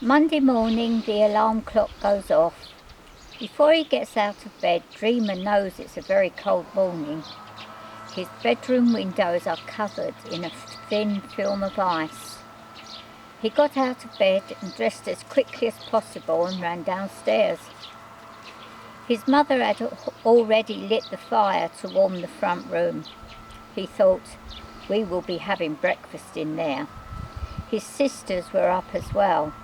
Monday morning, the alarm clock goes off. Before he gets out of bed, Dreamer knows it's a very cold morning. His bedroom windows are covered in a thin film of ice. He got out of bed and dressed as quickly as possible and ran downstairs. His mother had already lit the fire to warm the front room. He thought, we will be having breakfast in there. His sisters were up as well.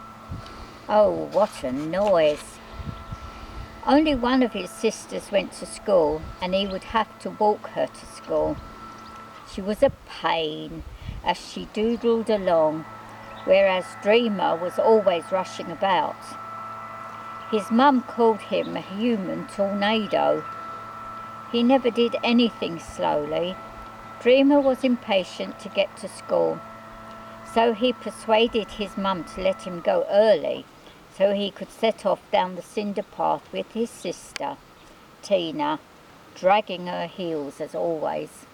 Oh, what a noise! Only one of his sisters went to school, and he would have to walk her to school. She was a pain as she doodled along, whereas Dreamer was always rushing about. His mum called him a human tornado. He never did anything slowly. Dreamer was impatient to get to school, so he persuaded his mum to let him go early so he could set off down the cinder path with his sister, Tina, dragging her heels as always.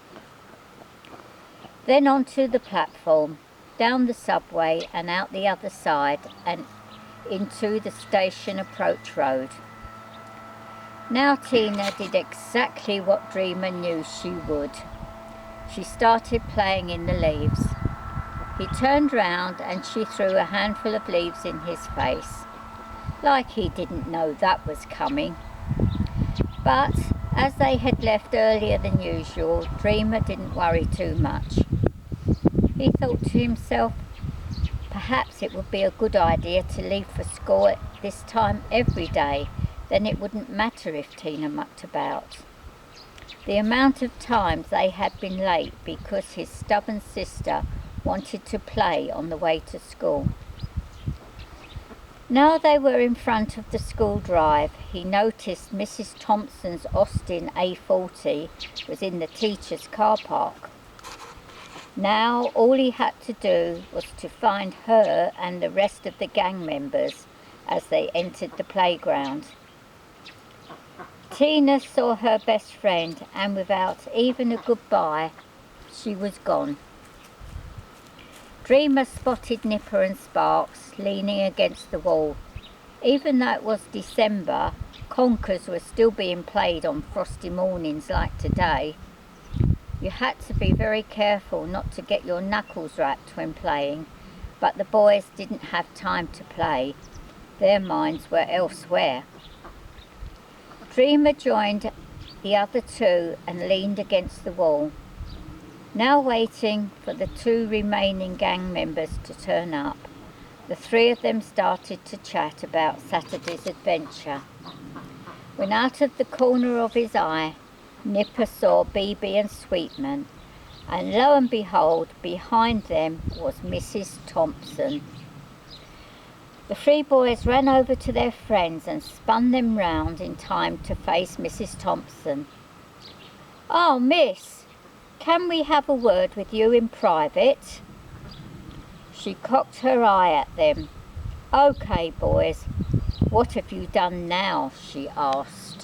Then onto the platform, down the subway and out the other side and into the station approach road. Now Tina did exactly what Dreamer knew she would. She started playing in the leaves. He turned round and she threw a handful of leaves in his face, like he didn't know that was coming. But as they had left earlier than usual, Dreamer didn't worry too much. He thought to himself, perhaps it would be a good idea to leave for school at this time every day, then it wouldn't matter if Tina mucked about. The amount of times they had been late because his stubborn sister wanted to play on the way to school. Now they were in front of the school drive. He noticed Mrs. Thompson's Austin A40 was in the teacher's car park. Now all he had to do was to find her and the rest of the gang members as they entered the playground. Tina saw her best friend, and without even a goodbye, she was gone. Dreamer spotted Nipper and Sparks leaning against the wall. Even though it was December, conkers were still being played on frosty mornings like today. You had to be very careful not to get your knuckles wrapped when playing, but the boys didn't have time to play. Their minds were elsewhere. Dreamer joined the other two and leaned against the wall, now waiting for the two remaining gang members to turn up. The three of them started to chat about Saturday's adventure, when out of the corner of his eye, Nipper saw Bebe and Sweetman, and lo and behold, behind them was Mrs. Thompson. The three boys ran over to their friends and spun them round in time to face Mrs. Thompson. "Oh, miss, can we have a word with you in private?" She cocked her eye at them. "Okay, boys, what have you done now?" she asked.